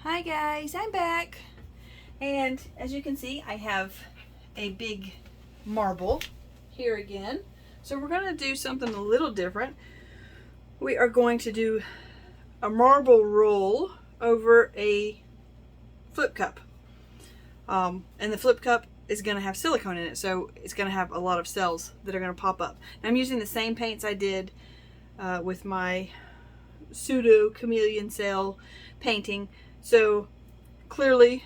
Hi guys, I'm back. And as you can see, I have a big marble here again. So we're going to do something a little different. We are going to do a marble roll over a flip cup. And the flip cup is going to have silicone in it, so it's going to have a lot of cells that are going to pop up. And I'm using the same paints I did with my pseudo chameleon cell painting. So clearly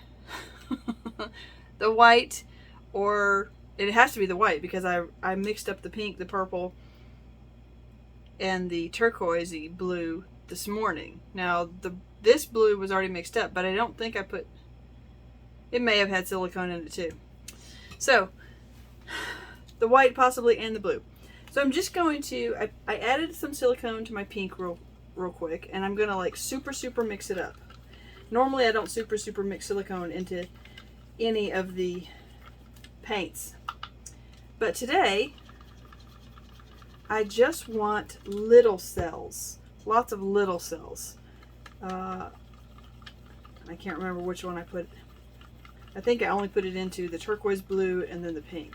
the white, or it has to be the white because I mixed up the pink, the purple, and the turquoisey blue this morning. Now this blue was already mixed up, but I don't think I put, it may have had silicone in it too. So the white possibly and the blue. So I'm just going to, I added some silicone to my pink real quick, and I'm going to like super mix it up. Normally I don't super mix silicone into any of the paints. But today I just want little cells. Lots of little cells. I can't remember which one I put. I think I only put it into the turquoise blue and then the pink.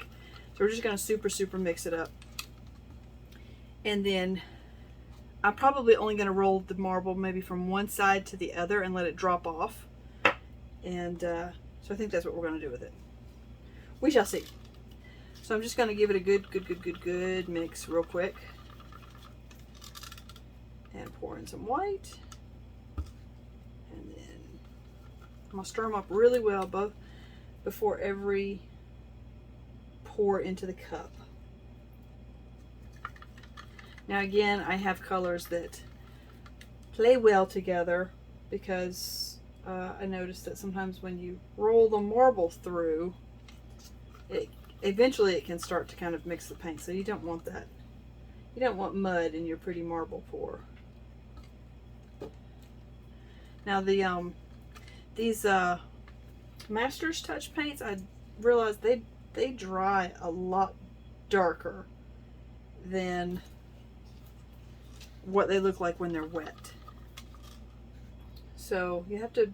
So we're just going to super mix it up. And then I'm probably only going to roll the marble maybe from one side to the other and let it drop off. And so I think that's what we're going to do with it. We shall see. So I'm just going to give it a good mix real quick. And pour in some white. And then I'm going to stir them up really well both before every pour into the cup. Now again, I have colors that play well together because I noticed that sometimes when you roll the marble through, eventually it can start to kind of mix the paint. So you don't want that. You don't want mud in your pretty marble pour. Now these Master's Touch paints, I realized they dry a lot darker than what they look like when they're wet. So you have to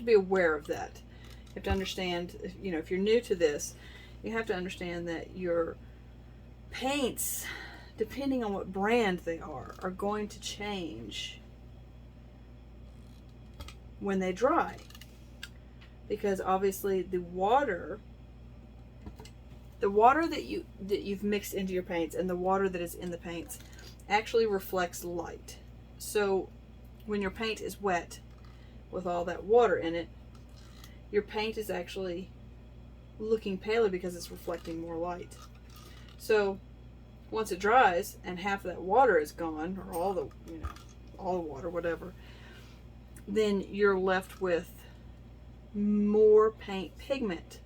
be aware of that. You have to understand, if you're new to this, you have to understand that your paints, depending on what brand they are going to change when they dry. Because obviously the water that you've mixed into your paints and the water that is in the paints actually reflects light. So when your paint is wet with all that water in it, your paint is actually looking paler because it's reflecting more light. So once it dries and half of that water is gone, or all the water, whatever, then you're left with more paint pigment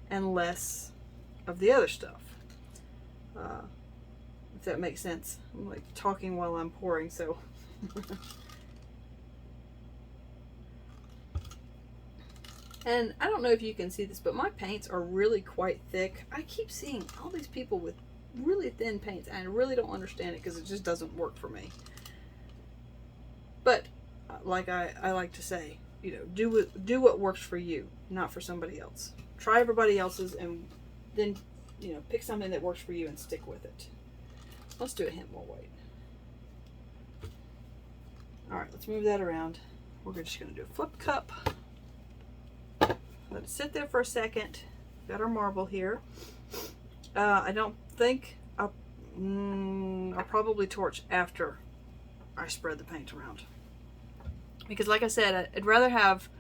and less of the other stuff. If that makes sense. I'm like talking while I'm pouring, so. And I don't know if you can see this, but my paints are really quite thick. I keep seeing all these people with really thin paints, and I really don't understand it because it just doesn't work for me. But like I like to say, do what works for you, not for somebody else. Try everybody else's, and then pick something that works for you and stick with it. Let's do a hint more white. Alright, let's move that around. We're just going to do a flip cup. Let it sit there for a second. Got our marble here. I don't think I'll probably torch after I spread the paint around. Because like I said, I'd rather have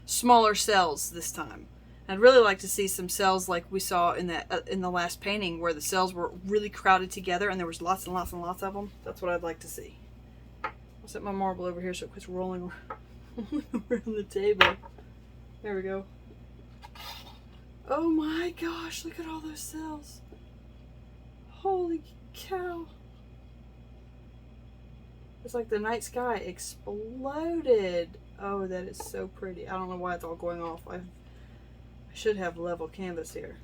smaller cells this time. I'd really like to see some cells like we saw in the last painting, where the cells were really crowded together and there was lots and lots of them. That's what I'd like to see. I'll set my marble over here so it quits rolling around the table. There we go. Oh my gosh, look at all those cells. Holy cow. It's like the night sky exploded. Oh, that is so pretty. I don't know why it's all going off. I should have level canvas here.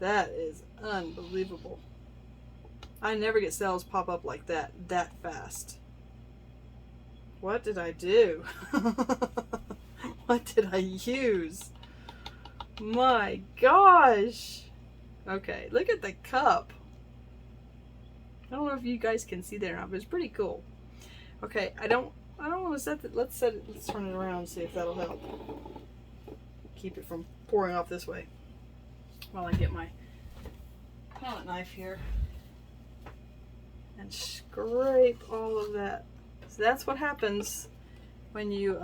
That is unbelievable. I never get cells pop up like that fast. What did I do? What did I use? My gosh. Okay, look at the cup. I don't know if you guys can see that or not, but it's pretty cool. Okay, I don't want to set it. Let's turn it around and see if that'll help. Keep it from pouring off this way. While I get my palette knife here and scrape all of that. So that's what happens when you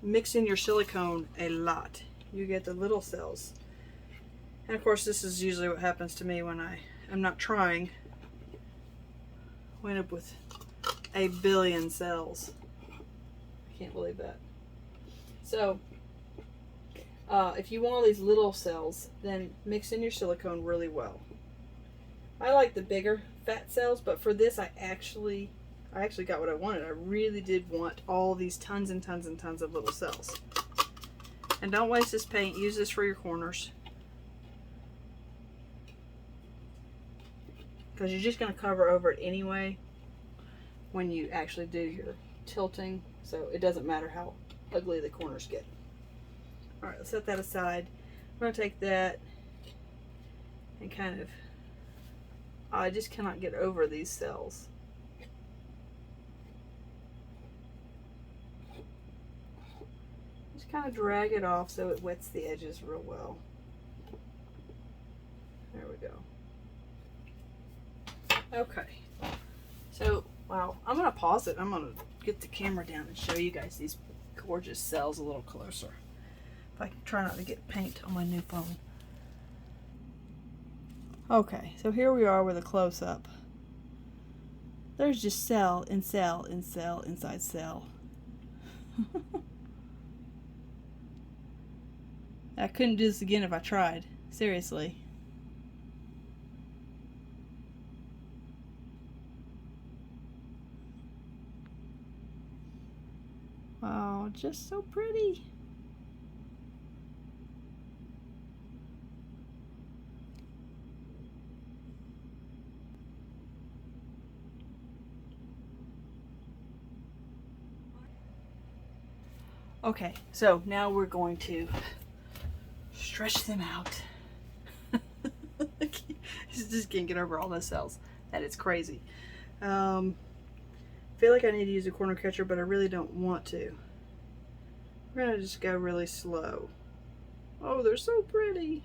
mix in your silicone a lot. You get the little cells. And of course, this is usually what happens to me when I'm not trying. I end up with a billion cells. I can't believe that. So, if you want all these little cells, then mix in your silicone really well. I like the bigger fat cells, but for this I actually got what I wanted. I really did want all these tons and tons and tons of little cells. And don't waste this paint. Use this for your corners. Because you're just going to cover over it anyway when you actually do your tilting. So it doesn't matter how ugly the corners get. Alright, let's set that aside. I'm going to take that and kind of... I just cannot get over these cells. Just kind of drag it off so it wets the edges real well. There we go. Okay. So, wow. I'm going to pause it. I'm going to get the camera down and show you guys these gorgeous cells a little closer. If I can try not to get paint on my new phone. Okay, so here we are with a close-up. There's just cell and cell and cell inside cell. I couldn't do this again if I tried. Seriously. Wow, just so pretty. Okay, so now we're going to stretch them out. Just can't get over all those cells. That is crazy. I feel like I need to use a corner catcher, but I really don't want to. We're gonna just go really slow. Oh, they're so pretty.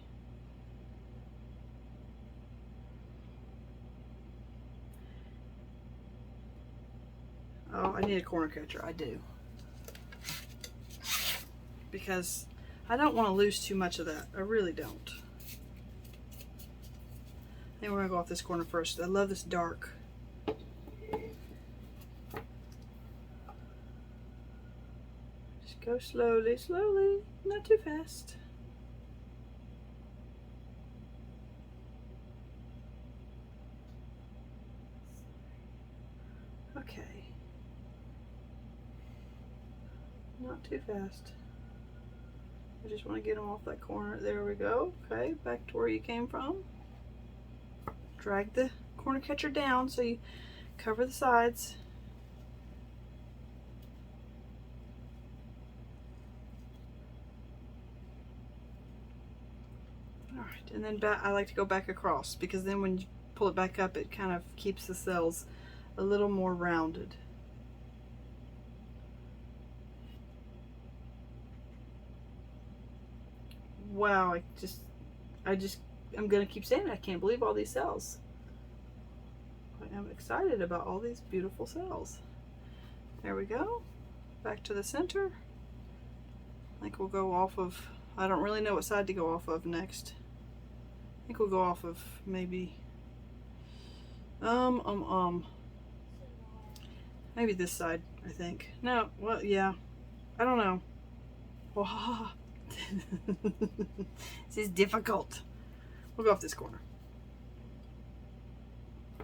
Oh, I need a corner catcher. I do. Because I don't want to lose too much of that. I really don't. I think we're going to go off this corner first. I love this dark. Just go slowly, slowly. Not too fast. Okay. Not too fast. I just want to get them off that corner. There we go. Okay, back to where you came from. Drag the corner catcher down so you cover the sides. Alright, and then I like to go back across because then when you pull it back up, it kind of keeps the cells a little more rounded. Wow, I'm gonna keep saying it. I can't believe all these cells. I'm excited about all these beautiful cells. There we go. Back to the center. I think we'll go off of, I don't really know what side to go off of next. I think we'll go off of maybe, maybe this side, I think. No, well, yeah. I don't know. Wow. This is difficult. We'll go off this corner.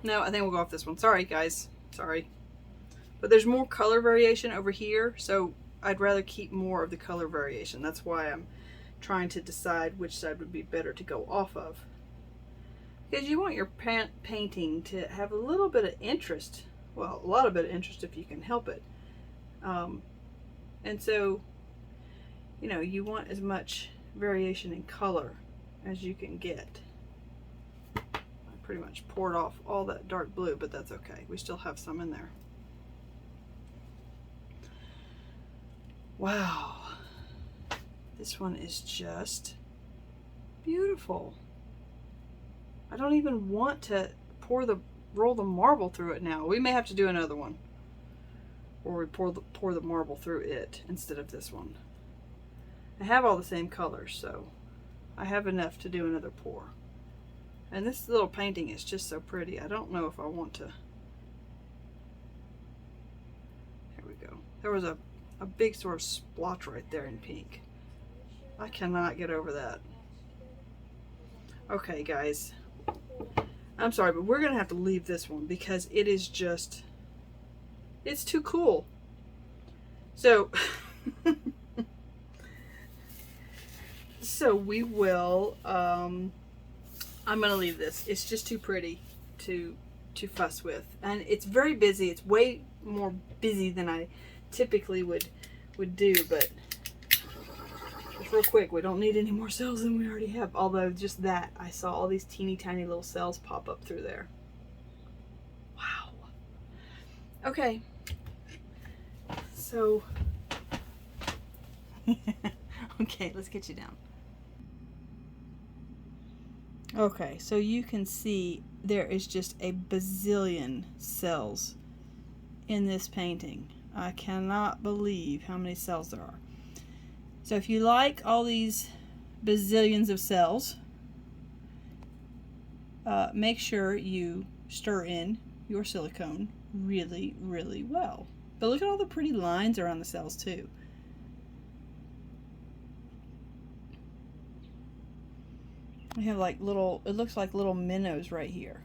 No, I think we'll go off this one. Sorry, guys. Sorry. But there's more color variation over here, so I'd rather keep more of the color variation. That's why I'm trying to decide which side would be better to go off of. Because you want your painting to have a little bit of interest. Well, a lot of bit of interest if you can help it. And so, you know, you want as much variation in color as you can get. I pretty much poured off all that dark blue, but that's okay. We still have some in there. Wow. This one is just beautiful. I don't even want to roll the marble through it now. We may have to do another one where we pour the marble through it instead of this one. I have all the same colors, so I have enough to do another pour. And this little painting is just so pretty. I don't know if I want to. Here we go. There was a big sort of splotch right there in pink. I cannot get over that. Okay, guys. I'm sorry, but we're going to have to leave this one because it is just, it's too cool. So, so we will, I'm going to leave this. It's just too pretty to fuss with. And it's very busy. It's way more busy than I typically would do, but just real quick, we don't need any more cells than we already have. Although just that, I saw all these teeny tiny little cells pop up through there. Wow. Okay. So, okay, let's get you down. Okay, so you can see there is just a bazillion cells in this painting. I cannot believe how many cells there are. So if you like all these bazillions of cells, make sure you stir in your silicone really, really well. But look at all the pretty lines around the cells too. We have like little, it looks like little minnows right here.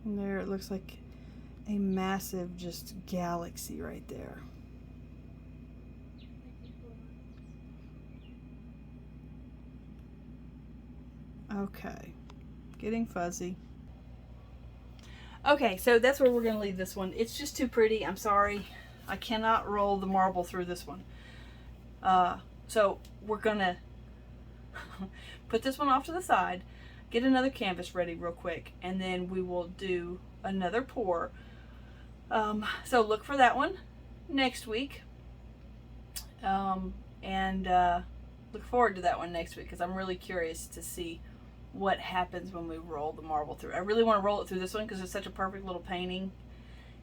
And there it looks like a massive just galaxy right there. Okay, getting fuzzy. Okay, so that's where we're going to leave this one. It's just too pretty. I'm sorry. I cannot roll the marble through this one. So we're going to put this one off to the side, get another canvas ready real quick, and then we will do another pour. So look for that one next week. And look forward to that one next week because I'm really curious to see what happens when we roll the marble through. I really want to roll it through this one because it's such a perfect little painting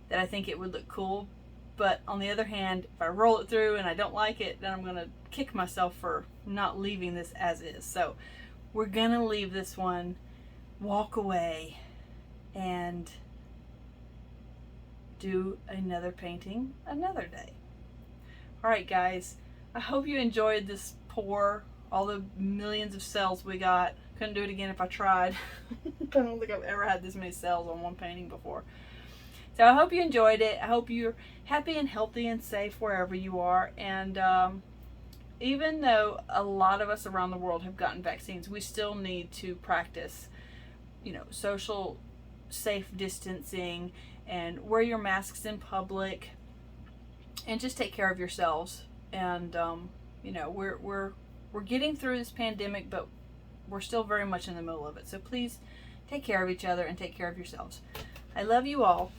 that I think it would look cool. But on the other hand, if I roll it through and I don't like it, then I'm going to kick myself for not leaving this as is. So we're going to leave this one, walk away, and do another painting another day. Alright guys, I hope you enjoyed this pour, all the millions of cells we got. Couldn't do it again if I tried. I don't think I've ever had this many cells on one painting before. So I hope you enjoyed it. I hope you're happy and healthy and safe wherever you are. And even though a lot of us around the world have gotten vaccines, we still need to practice, you know, social safe distancing and wear your masks in public and just take care of yourselves. And you know, we're getting through this pandemic, but we're still very much in the middle of it. So please take care of each other and take care of yourselves. I love you all.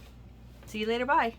See you later. Bye.